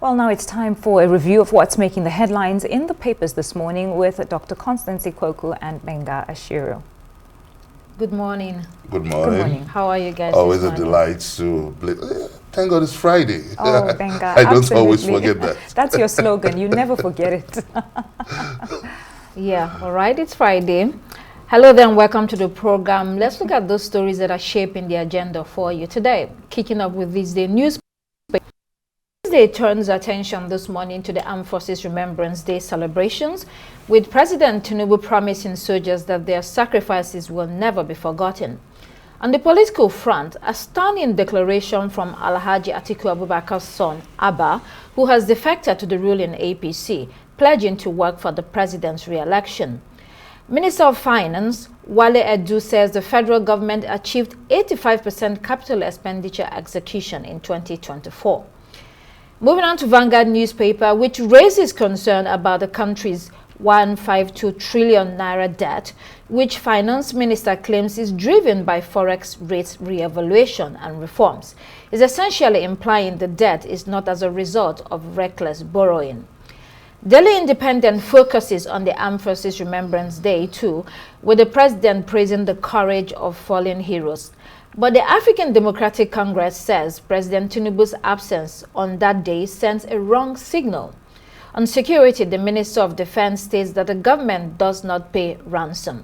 Well, now it's time for a review of what's making the headlines in the papers this morning with Dr. Constance Ikwoku and Benga Ashiru. Good morning. Good morning. Good morning. How are you guys? Always a delight to thank God it's Friday. Oh, Benga, I don't always forget that. That's your slogan. You never forget it. Yeah, all right. It's Friday. Hello there and welcome to the program. Let's look at those stories that are shaping the agenda for you today. Kicking up with this day news. Day turns attention this morning to the Armed Forces Remembrance Day celebrations, with President Tinubu promising soldiers that their sacrifices will never be forgotten. On the political front, a stunning declaration from Alhaji Atiku Abubakar's son, Abba, who has defected to the ruling APC, pledging to work for the president's re-election. Minister of Finance, Wale Edu, says the federal government achieved 85% capital expenditure execution in 2024. Moving on to Vanguard newspaper, which raises concern about the country's 152 trillion naira debt, which finance minister claims is driven by forex rates re-evaluation and reforms, is essentially implying the debt is not as a result of reckless borrowing. Daily Independent focuses on the Armed Forces Remembrance Day too, with the president praising the courage of fallen heroes. But the African Democratic Congress says President Tinubu's absence on that day sends a wrong signal. On security, the Minister of Defense states that the government does not pay ransom.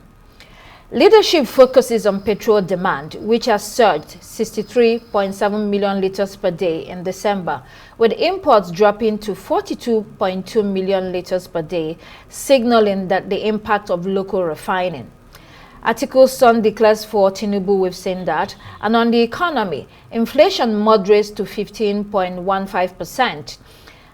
Leadership focuses on petrol demand, which has surged 63.7 million liters per day in December, with imports dropping to 42.2 million liters per day, signaling that the impact of local refining. Atiku's son declares for Tinubu, we've seen that. And on the economy, inflation moderates to 15.15%.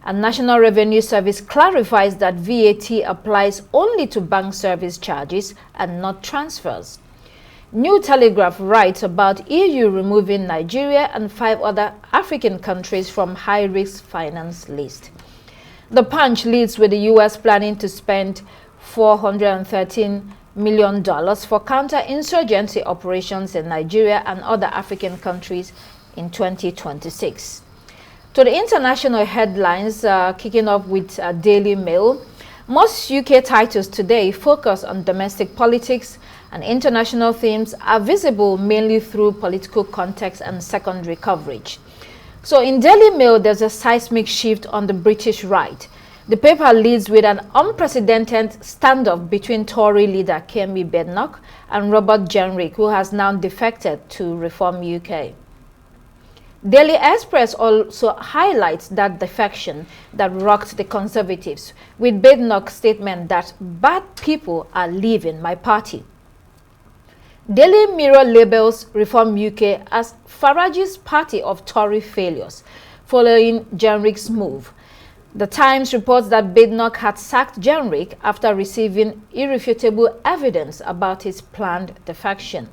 And National Revenue Service clarifies that VAT applies only to bank service charges and not transfers. New Telegraph writes about EU removing Nigeria and 5 other African countries from high-risk finance list. The Punch leads with the U.S. planning to spend $413 million for counter-insurgency operations in Nigeria and other African countries in 2026. To the international headlines, kicking off with Daily Mail. Most UK titles today focus on domestic politics, and international themes are visible mainly through political context and secondary coverage. So in Daily Mail, there's a seismic shift on the British right. The paper leads with an unprecedented standoff between Tory leader Kemi Badenoch and Robert Jenrick, who has now defected to Reform UK. Daily Express also highlights that defection that rocked the Conservatives, with Badenoch's statement that bad people are leaving my party. Daily Mirror labels Reform UK as Farage's party of Tory failures, following Jenrick's move. The Times reports that Badenoch had sacked Jenrick after receiving irrefutable evidence about his planned defection.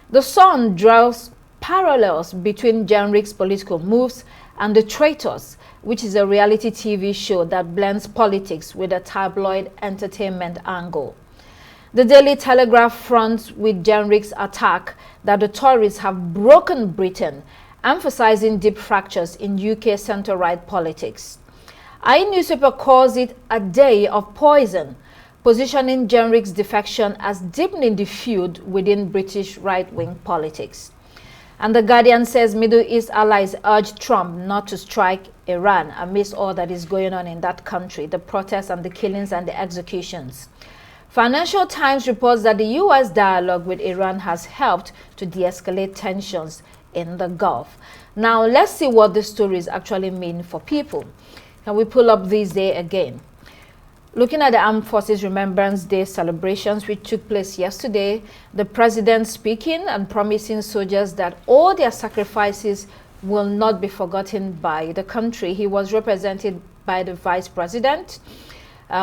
The Sun draws parallels between Jenrick's political moves and The Traitors, which is a reality TV show that blends politics with a tabloid entertainment angle. The Daily Telegraph fronts with Jenrick's attack that the Tories have broken Britain, emphasizing deep fractures in UK centre-right politics. Newspaper calls it a day of poison, positioning Jenrick's defection as deepening the feud within British right-wing politics. And The Guardian says Middle East allies urge Trump not to strike Iran amidst all that is going on in that country, the protests and the killings and the executions. Financial Times reports that the U.S. dialogue with Iran has helped to de-escalate tensions in the Gulf. Now, let's see what these stories actually mean for people. Can we pull up this day again? Looking at the Armed Forces Remembrance Day celebrations, which took place yesterday, the president speaking and promising soldiers that all their sacrifices will not be forgotten by the country. He was represented by the vice president,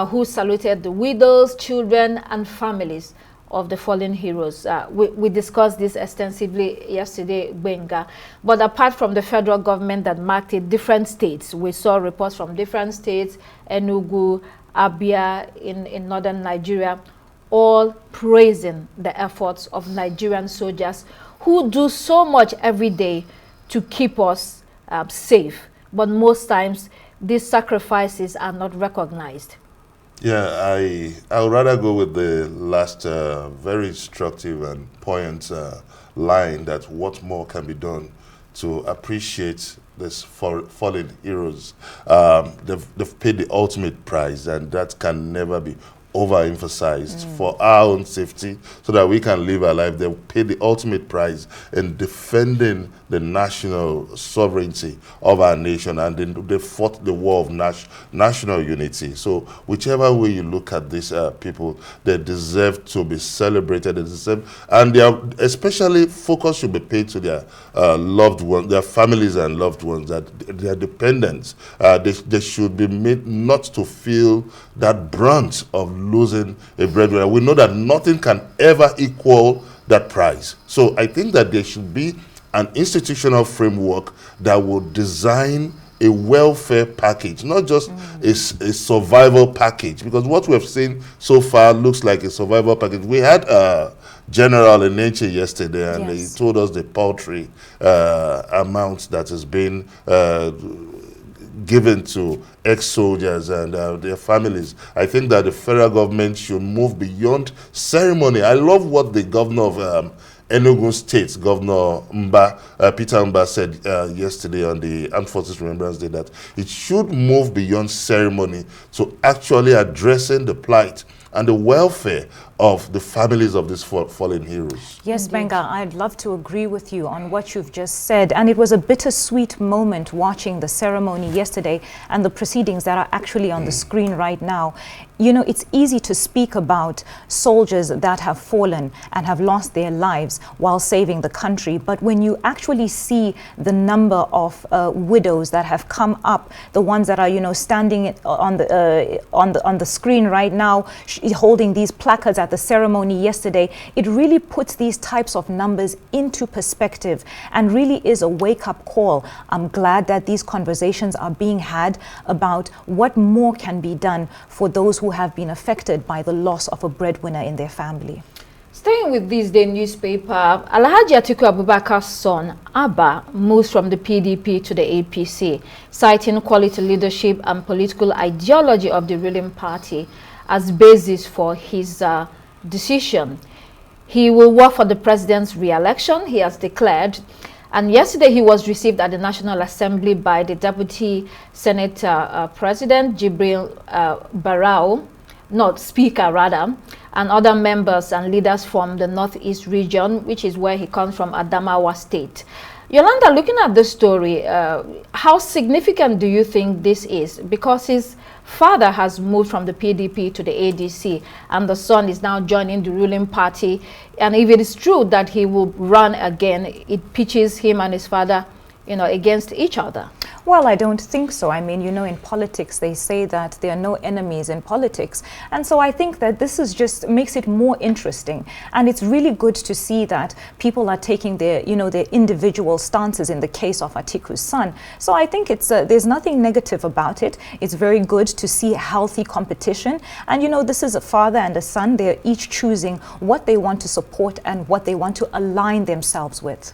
who saluted the widows, children, and families of the fallen heroes. We discussed this extensively yesterday, Benga. But apart from the federal government that marked it, different states, we saw reports from different states, Enugu, Abia in northern Nigeria, all praising the efforts of Nigerian soldiers who do so much every day to keep us safe. But most times these sacrifices are not recognized? Yeah, I would rather go with the last very instructive and poignant line that what more can be done to appreciate this fallen heroes. They've paid the ultimate price, and that can never be overemphasized for our own safety so that we can live our life. They pay the ultimate price in defending the national sovereignty of our nation, and they fought the war of national unity. So whichever way you look at these people, they deserve to be celebrated. They deserve, and especially focus should be paid to their loved ones, their families and loved ones, that their dependents. They should be made not to feel that brunt of losing a breadwinner. We know that nothing can ever equal that price. So I think that there should be an institutional framework that will design a welfare package, not just a survival package, because what we have seen so far looks like a survival package. We had General Enenche yesterday, and he told us the paltry amount that has been given to ex-soldiers and their families. I think that the federal government should move beyond ceremony. I love what the governor of Enugu State, Governor Peter Mba, said yesterday on the Armed Forces Remembrance Day, that it should move beyond ceremony to actually addressing the plight and the welfare of the families of these fallen heroes. Yes, Benga, I'd love to agree with you on what you've just said. And it was a bittersweet moment watching the ceremony yesterday and the proceedings that are actually on the screen right now. You know, it's easy to speak about soldiers that have fallen and have lost their lives while saving the country. But when you actually see the number of widows that have come up, the ones that are, you know, standing on the screen right now, holding these placards at the ceremony yesterday, it really puts these types of numbers into perspective and really is a wake-up call. I'm glad that these conversations are being had about what more can be done for those who have been affected by the loss of a breadwinner in their family. Staying with this day newspaper, Alhaji Atiku Abubakar's son, Abba, moves from the PDP to the APC, citing quality leadership and political ideology of the ruling party as basis for his decision. He will work for the president's re-election, he has declared. And yesterday he was received at the National Assembly by the Deputy Senate President, Jibril Barau, not Speaker rather, and other members and leaders from the Northeast region, which is where he comes from, Adamawa State. Yolanda, looking at this story, how significant do you think this is? Because his father has moved from the PDP to the ADC, and the son is now joining the ruling party. And if it is true that he will run again, it pitches him and his father, you know, against each other. Well, I don't think so. I mean, you know, in politics, they say that there are no enemies in politics. And so I think that this is just makes it more interesting. And it's really good to see that people are taking their, you know, their individual stances in the case of Atiku's son. So I think it's there's nothing negative about it. It's very good to see healthy competition. And, you know, this is a father and a son. They're each choosing what they want to support and what they want to align themselves with.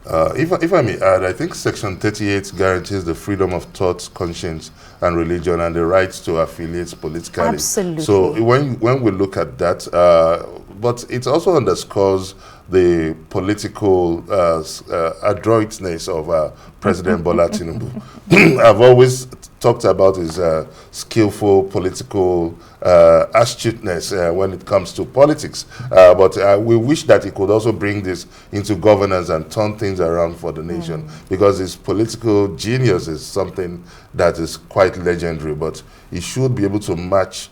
If I may add, I think Section 38 guarantees the freedom of thought, conscience, and religion, and the right to affiliate politically. Absolutely. So when we look at that, but it also underscores the political adroitness of President Bola Tinubu. I've always talked about his skillful political astuteness when it comes to politics. But we wish that he could also bring this into governance and turn things around for the nation, because his political genius is something that is quite legendary, but he should be able to match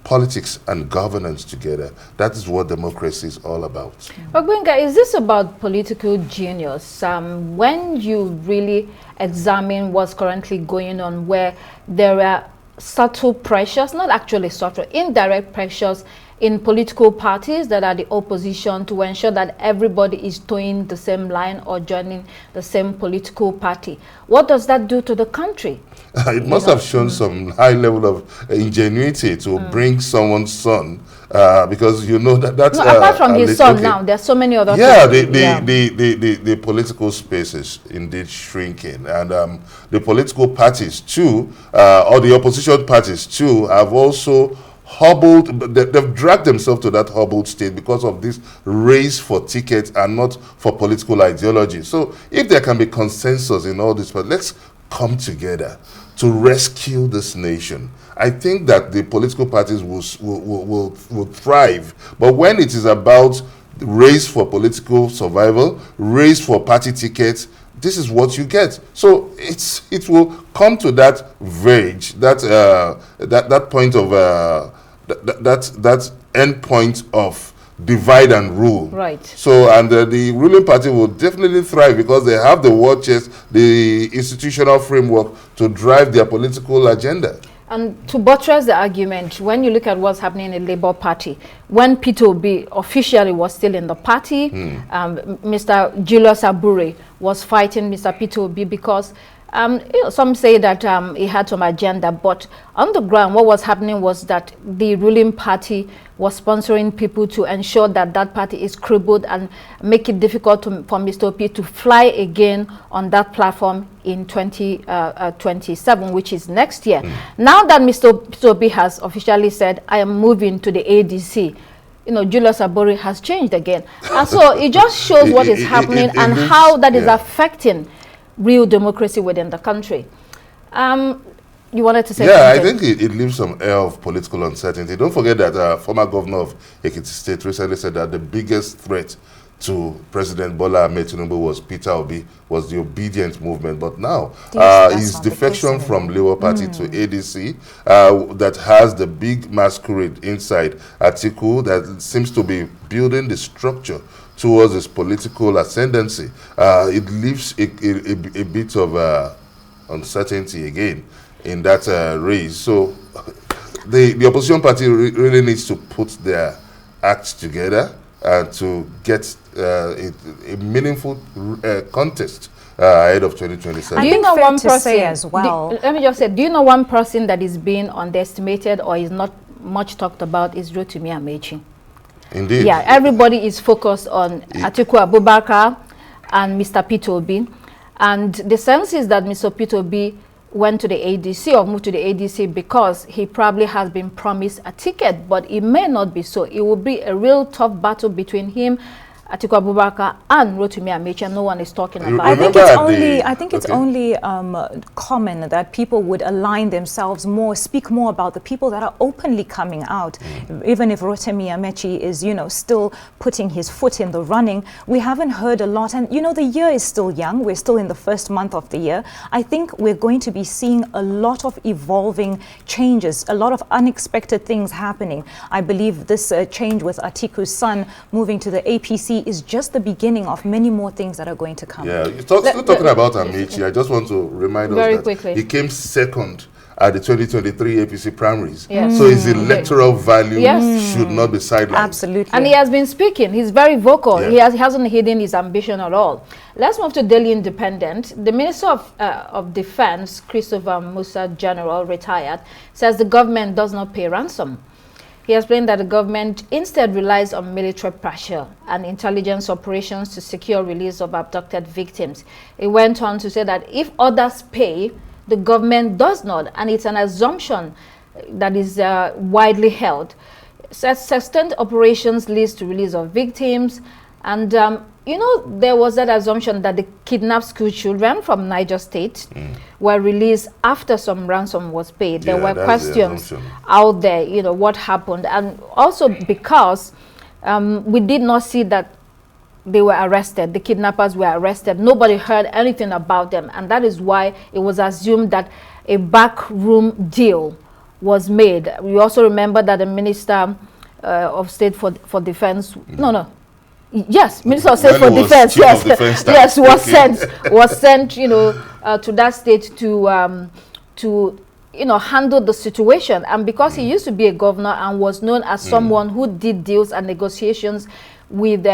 politics and governance together. That is what democracy is all about. Ogbenga, is this about political genius? When you really examine what's currently going on, where there are subtle pressures, not actually subtle, indirect pressures in political parties that are the opposition to ensure that everybody is towing the same line or joining the same political party. What does that do to the country? It must have shown some high level of ingenuity to bring someone's son because you know that's no, apart from his son okay. now, there's so many other people. Yeah, the political space is indeed shrinking, and the political parties too, or the opposition parties too, have also hobbled. They've dragged themselves to that hobbled state because of this race for tickets and not for political ideology. So if there can be consensus in all this, but let's come together to rescue this nation. I think that the political parties will thrive. But when it is about race for political survival, race for party tickets, this is what you get. So it will come to that verge, that point of that end point of divide and rule. Right. So, and the ruling party will definitely thrive because they have the war chest, the institutional framework to drive their political agenda. And to buttress the argument, when you look at what's happening in the Labour Party, when Peter Obi officially was still in the party, Mr. Julius Abure was fighting Mr. Peter Obi because you know, some say that he had some agenda, but on the ground, what was happening was that the ruling party was sponsoring people to ensure that that party is crippled and make it difficult for Mr. Obi to fly again on that platform in 2027, which is next year. Now that Mr. Obi has officially said, I am moving to the ADC, you know, Julius Abure has changed again. And so it just shows what is happening and how that is affecting real democracy within the country. You wanted to say something? I think it leaves some air of political uncertainty. Don't forget that former governor of Ekiti State recently said that the biggest threat to President Bola Ahmed Tinubu was Peter Obi, was the obedient movement. But now, his defection from Labour Party to ADC that has the big masquerade inside Atiku that seems to be building the structure towards his political ascendancy. It leaves a bit of uncertainty again in that race. So the opposition party really needs to put their acts together to get a meaningful contest ahead of 2027. Do you know one person say as well? Let me just say, do you know one person that is being underestimated or is not much talked about is Rotimi Amechi? Indeed. Yeah, everybody is focused on Atiku Abubakar and Mr. Peter Obi. And the sense is that Mr. Peter Obi went to the ADC or moved to the ADC because he probably has been promised a ticket, but it may not be so. It will be a real tough battle between him, Atiku Abubakar, and Rotimi Amechi. No one is talking about it. I think it's only common that people would align themselves more, speak more about the people that are openly coming out. Even if Rotimi Amechi is, you know, still putting his foot in the running, we haven't heard a lot. And, you know, the year is still young. We're still in the first month of the year. I think we're going to be seeing a lot of evolving changes, a lot of unexpected things happening. I believe this change with Atiku's son moving to the APC is just the beginning of many more things that are going to come. Yeah, still talking about Amechi, I just want to remind us that he came second at the 2023 APC primaries. Yes. So his electoral value should not be sidelined. Absolutely. And he has been speaking. He's very vocal. Yeah. He hasn't hidden his ambition at all. Let's move to Daily Independent. The Minister of Defense, Christopher Musa General, retired, says the government does not pay ransom. He explained that the government instead relies on military pressure and intelligence operations to secure release of abducted victims. He went on to say that if others pay, the government does not, and it's an assumption that is widely held. Sustained operations leads to release of victims, and you know, there was that assumption that the kidnapped school children from Niger State were released after some ransom was paid. There were questions out there, you know, what happened, and also because we did not see that they were arrested, the kidnappers were arrested. Nobody heard anything about them, and that is why it was assumed that a backroom deal was made. We also remember that the Minister of State for Defense, Minister of State for Defense, was sent, you know, to that state to you know, handle the situation. And because he used to be a governor and was known as someone who did deals and negotiations with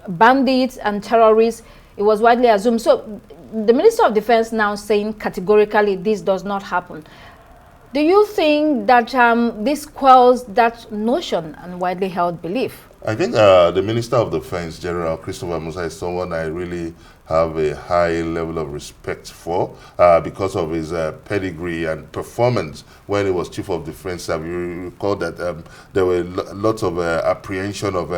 bandits and terrorists, it was widely assumed. So the Minister of Defense now saying categorically this does not happen. Do you think that this quells that notion and widely held belief? I think the Minister of Defense, General Christopher Musa, is someone I really have a high level of respect for because of his pedigree and performance when he was Chief of Defense Staff. You recall that there were lots of apprehension of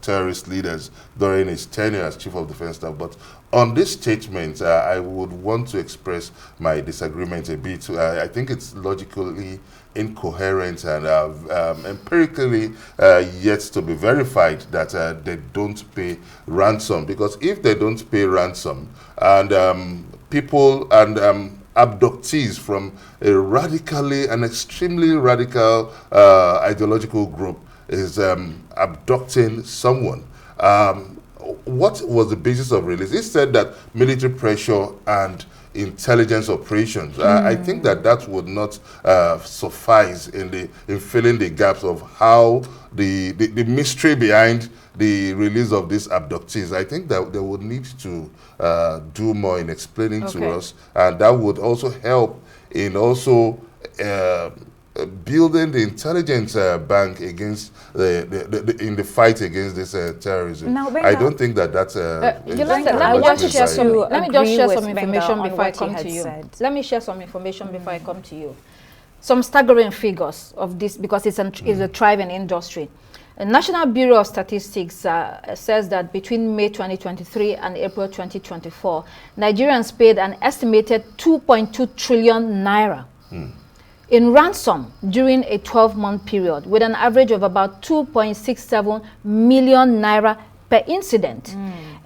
terrorist leaders during his tenure as Chief of Defense Staff. But on this statement, I would want to express my disagreement a bit. I think it's logically incoherent and empirically yet to be verified that they don't pay ransom. Because if they don't pay ransom and people and abductees from a radically and extremely radical ideological group is abducting someone, what was the basis of release? It said that military pressure and intelligence operations. I think that would not suffice in filling the gaps of how the mystery behind the release of these abductees. I think that they would need to do more in explaining to us, and that would also help in also building the intelligence bank against in the fight against this terrorism. Now, I don't think that's let me just share some information before I come to you. Let me share some information before I come to you. Some staggering figures of this, because it's a thriving industry. The National Bureau of Statistics says that between May 2023 and April 2024, Nigerians paid an estimated 2.2 trillion naira in ransom during a 12-month period, with an average of about 2.67 million naira per incident.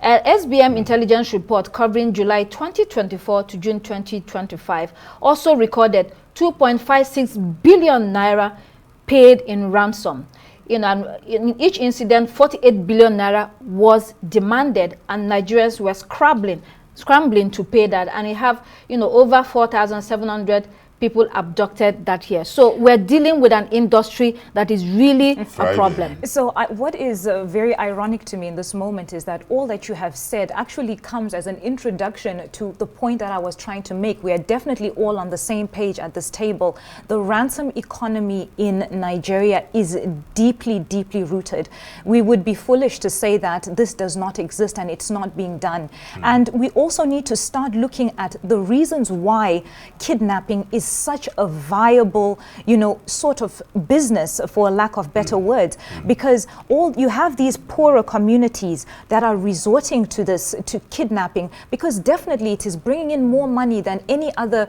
An SBM intelligence report covering July 2024 to June 2025 also recorded 2.56 billion naira paid in ransom. In each incident, 48 billion naira was demanded, and Nigerians were scrambling to pay that. And we have, over 4,700 people abducted that year. So we're dealing with an industry that is really a problem. So what is very ironic to me in this moment is that all that you have said actually comes as an introduction to the point that I was trying to make. We are definitely all on the same page at this table. The ransom economy in Nigeria is deeply, deeply rooted. We would be foolish to say that this does not exist and it's not being done. And we also need to start looking at the reasons why kidnapping is such a viable, sort of business, for lack of better words, because you have these poorer communities that are resorting to to kidnapping, because definitely it is bringing in more money than any other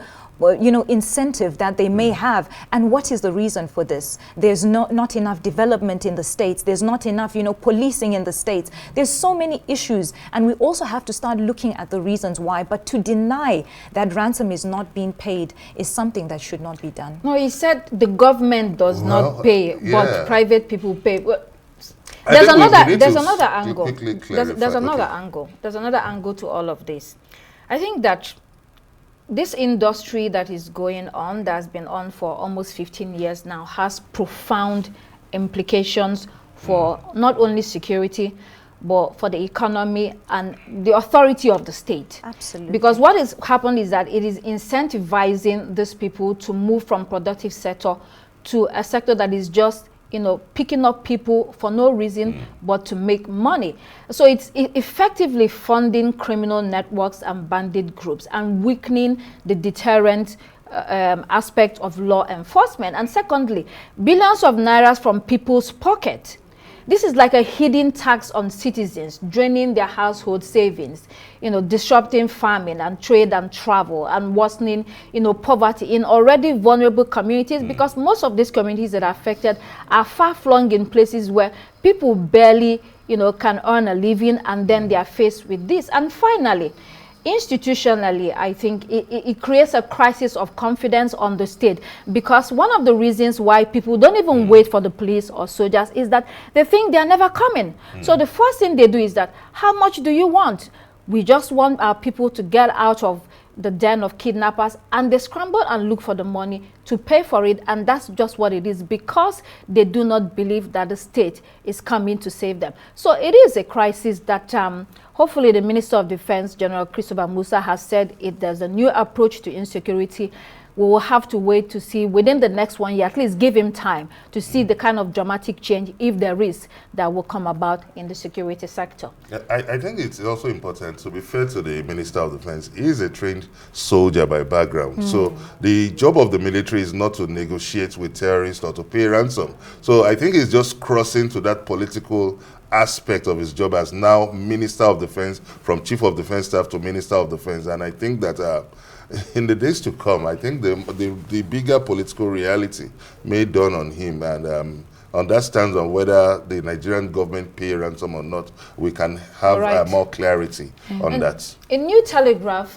incentive that they may have. And what is the reason for this? There's not enough development in the states. There's not enough, policing in the states. There's so many issues, and we also have to start looking at the reasons why. But to deny that ransom is not being paid is something that should not be done. No, he said the government does not pay, but private people pay. There's another angle. There's another angle to all of this. I think that this industry that is going on, that's been on for almost 15 years now, has profound implications for not only security, but for the economy and the authority of the state. Absolutely. Because what has happened is that it is incentivizing these people to move from productive sector to a sector that is just picking up people for no reason but to make money. So it's effectively funding criminal networks and bandit groups and weakening the deterrent aspect of law enforcement. And secondly, billions of nairas from people's pocket. This is like a hidden tax on citizens, draining their household savings, disrupting farming and trade and travel, and worsening, poverty in already vulnerable communities, because most of these communities that are affected are far-flung in places where people barely, can earn a living, and then they are faced with this. And finally, institutionally, I think it creates a crisis of confidence on the state, because one of the reasons why people don't even wait for the police or soldiers is that they think they are never coming. So the first thing they do is that, how much do you want? We just want our people to get out of the den of kidnappers, and they scramble and look for the money to pay for it. And that's just what it is, because they do not believe that the state is coming to save them. So it is a crisis that hopefully the Minister of Defense, General Christopher Musa, has said there's a new approach to insecurity we will have to wait to see within the next 1 year, at least give him time to see the kind of dramatic change, if there is, that will come about in the security sector. I think it's also important to be fair to the Minister of Defense. He is a trained soldier by background. So the job of the military is not to negotiate with terrorists or to pay ransom. So I think he's just crossing to that political aspect of his job as now Minister of Defense, from Chief of Defense Staff to Minister of Defense. And I think that in the days to come, I think the bigger political reality may dawn on him, and on that stands on whether the Nigerian government pay ransom or not, we can have more clarity on that. In New Telegraph,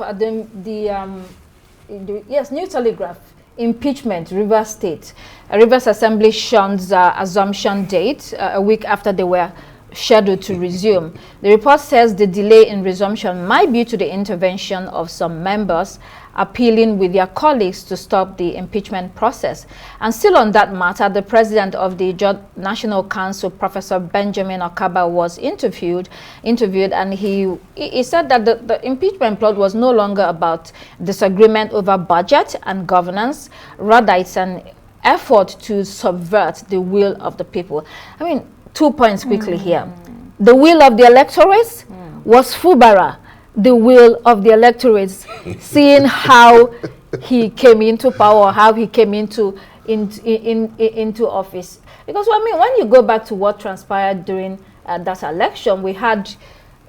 New Telegraph, impeachment, Rivers State. Rivers Assembly shuns assumption date a week after they were scheduled to resume. The report says the delay in resumption might be due to the intervention of some members appealing with their colleagues to stop the impeachment process. And still on that matter, the president of the National Council, Professor Benjamin Okaba, was interviewed, and he said that the impeachment plot was no longer about disagreement over budget and governance. Rather, it's an effort to subvert the will of the people. I mean, 2 points quickly here. The will of the electorate was Fubara. The will of the electorate, seeing how he came into power, how he came into office. Because I mean, when you go back to what transpired during that election, we had,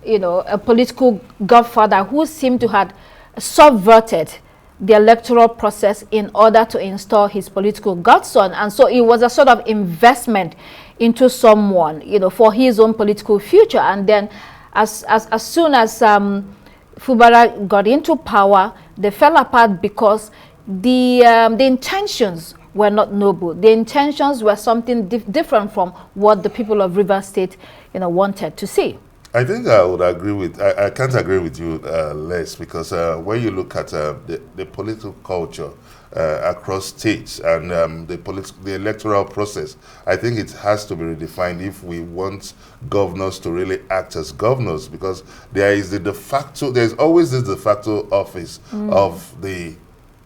a political godfather who seemed to have subverted the electoral process in order to install his political godson, and so it was a sort of investment into someone, for his own political future. And then, as soon as Fubara got into power, they fell apart because the intentions were not noble. The intentions were something different from what the people of Rivers State, wanted to see. I think I would agree with, I can't agree with you less, because when you look at the political culture across states and the electoral process, I think it has to be redefined if we want governors to really act as governors, because there is there's always this de facto office of the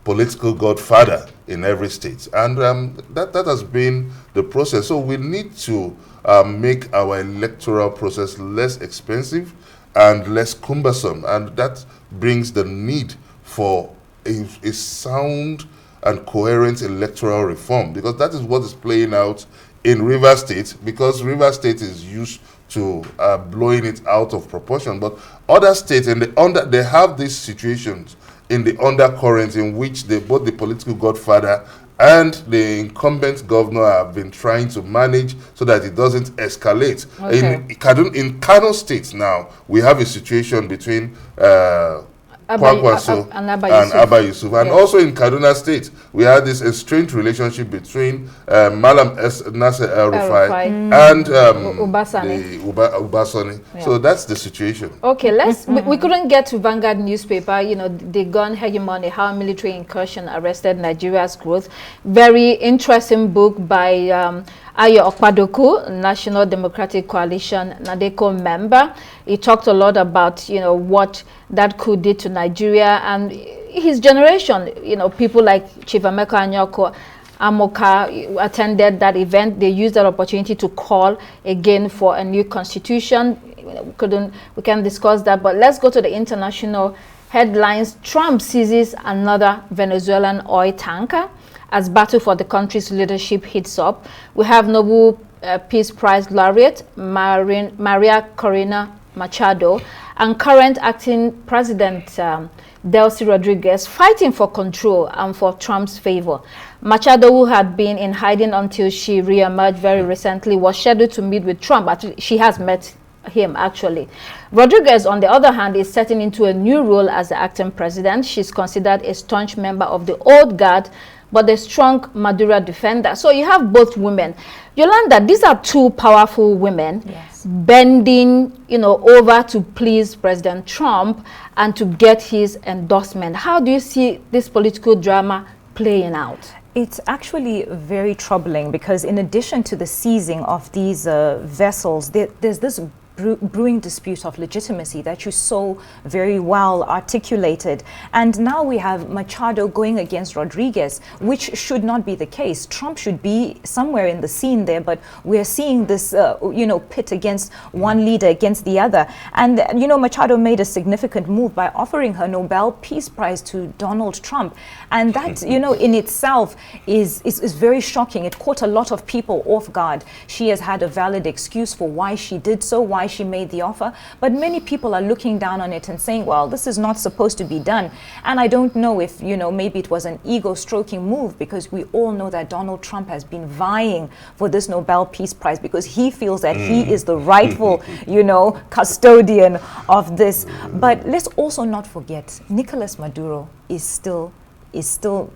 political godfather in every state, and that has been the process. So we need to make our electoral process less expensive and less cumbersome, and that brings the need for a sound and coherent electoral reform, because that is what is playing out in Rivers State, because Rivers State is used to blowing it out of proportion. But other states, they have these situations in the undercurrent in which both the political godfather and the incumbent governor have been trying to manage so that it doesn't escalate. Okay. In Kano State now, we have a situation between Kwakwaso and Abba Yusuf. And also in Kaduna State, we had this estranged relationship between Malam Nasser El-Rufai and Ubasani. Yeah. So that's the situation. Okay, we couldn't get to Vanguard newspaper, the gun hegemony, how military incursion arrested Nigeria's growth. Very interesting book by Ayo Okpadoku, National Democratic Coalition, NADECO member. He talked a lot about, what that coup did to Nigeria and his generation. People like Chief Emeka Anyoko Amoka attended that event. They used that opportunity to call again for a new constitution. We can discuss that, but let's go to the international headlines. Trump seizes another Venezuelan oil tanker as battle for the country's leadership heats up. We have Nobel Peace Prize laureate Maria Corina Machado and current acting president Delcy Rodriguez fighting for control and for Trump's favor. Machado, who had been in hiding until she re-emerged very recently, was scheduled to meet with Trump. She has met him, actually. Rodriguez, on the other hand, is setting into a new role as the acting president. She's considered a staunch member of the old guard, but a strong Maduro defender. So you have both women. Yolanda, these are two powerful women, yes, bending, over to please President Trump and to get his endorsement. How do you see this political drama playing out? It's actually very troubling, because in addition to the seizing of these vessels, there's this brewing dispute of legitimacy that you so very well articulated. And now we have Machado going against Rodriguez, which should not be the case. Trump should be somewhere in the scene there, but we're seeing this, pit against one leader against the other. And, Machado made a significant move by offering her Nobel Peace Prize to Donald Trump. And that, in itself is very shocking. It caught a lot of people off guard. She has had a valid excuse for why she did so, why she made the offer, but many people are looking down on it and saying, well, this is not supposed to be done. And I don't know if, maybe it was an ego-stroking move, because we all know that Donald Trump has been vying for this Nobel Peace Prize because he feels that he is the rightful, custodian of this. But let's also not forget, Nicolas Maduro is still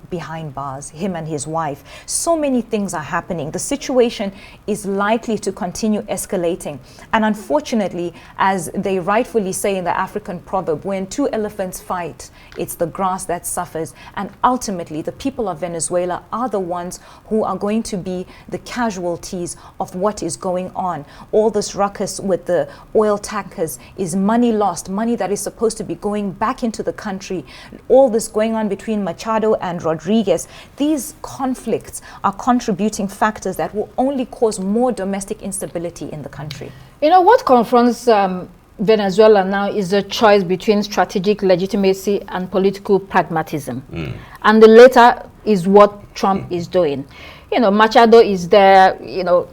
behind bars, him and his wife. So many things are happening. The situation is likely to continue escalating. And unfortunately, as they rightfully say in the African proverb, when two elephants fight, it's the grass that suffers. And ultimately, the people of Venezuela are the ones who are going to be the casualties of what is going on. All this ruckus with the oil tankers is money lost, money that is supposed to be going back into the country. All this going on between Machado and Rodriguez, these conflicts are contributing factors that will only cause more domestic instability in the country. What confronts Venezuela now is a choice between strategic legitimacy and political pragmatism. And the latter is what Trump is doing. Machado is there,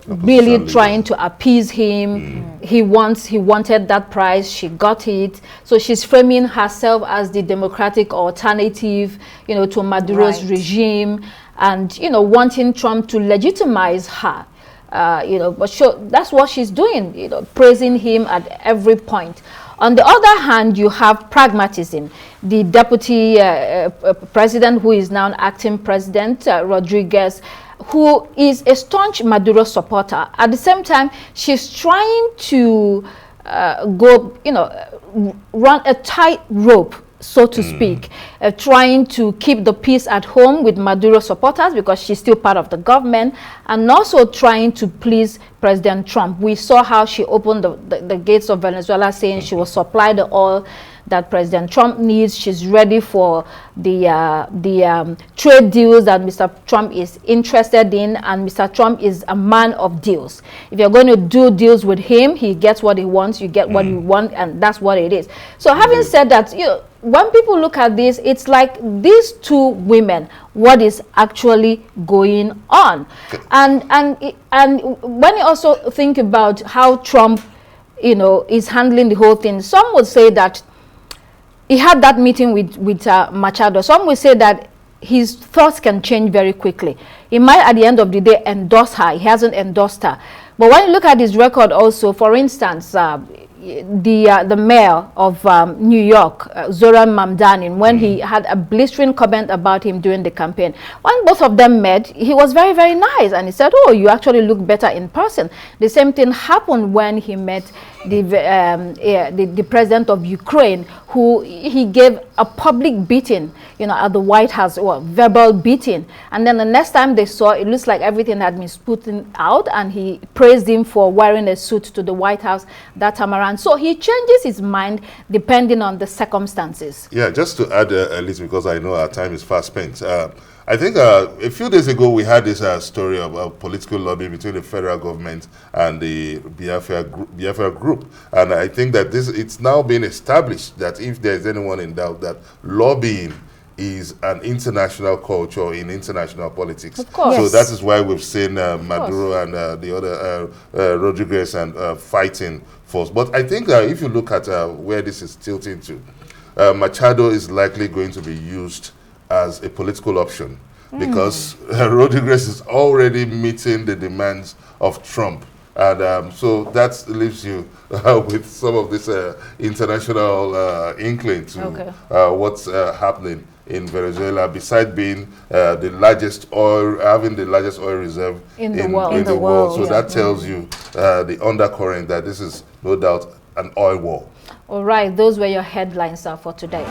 really trying to appease him. He wanted that prize, she got it. So she's framing herself as the democratic alternative, to Maduro's regime, and, wanting Trump to legitimize her. But that's what she's doing, praising him at every point. On the other hand, you have pragmatism. The deputy president, who is now acting president, Rodriguez, who is a staunch Maduro supporter. At the same time, she's trying to run a tight rope, so to speak, trying to keep the peace at home with Maduro supporters because she's still part of the government, and also trying to please President Trump. We saw how she opened the gates of Venezuela, saying she will supply the oil that President Trump needs. She's ready for the trade deals that Mr. Trump is interested in, and Mr. Trump is a man of deals. If you're going to do deals with him, he gets what he wants, you get what you want, and that's what it is. So having said that, when people look at this, it's like these two women, what is actually going on? And when you also think about how Trump, is handling the whole thing, some would say that he had that meeting with Machado. Some will say that his thoughts can change very quickly. He might, at the end of the day, endorse her. He hasn't endorsed her. But when you look at his record also, for instance, the mayor of New York, Zoran Mamdani, when he had a blistering comment about him during the campaign, when both of them met, he was very, very nice. And he said, oh, you actually look better in person. The same thing happened when he met the president of Ukraine, who he gave a public beating, at the White House, or verbal beating. And then the next time they saw, it looks like everything had been spoken out, and he praised him for wearing a suit to the White House that time around. So he changes his mind depending on the circumstances. Yeah, just to add a little, because I know our time is fast spent. I think a few days ago we had this story of political lobbying between the federal government and the Biafra group. And I think that it's now been established that if there's anyone in doubt, that lobbying is an international culture in international politics. Of course. So Yes. that is why we've seen Maduro and the other Rodriguez and fighting force. But I think if you look at where this is tilting to, Machado is likely going to be used as a political option because Rodriguez is already meeting the demands of Trump. And so that leaves you with some of this international inkling to what's happening in Venezuela, besides being the largest oil, having the largest oil reserve in the world. So that tells you the undercurrent that this is no doubt an oil war. All right, those were your headlines for today.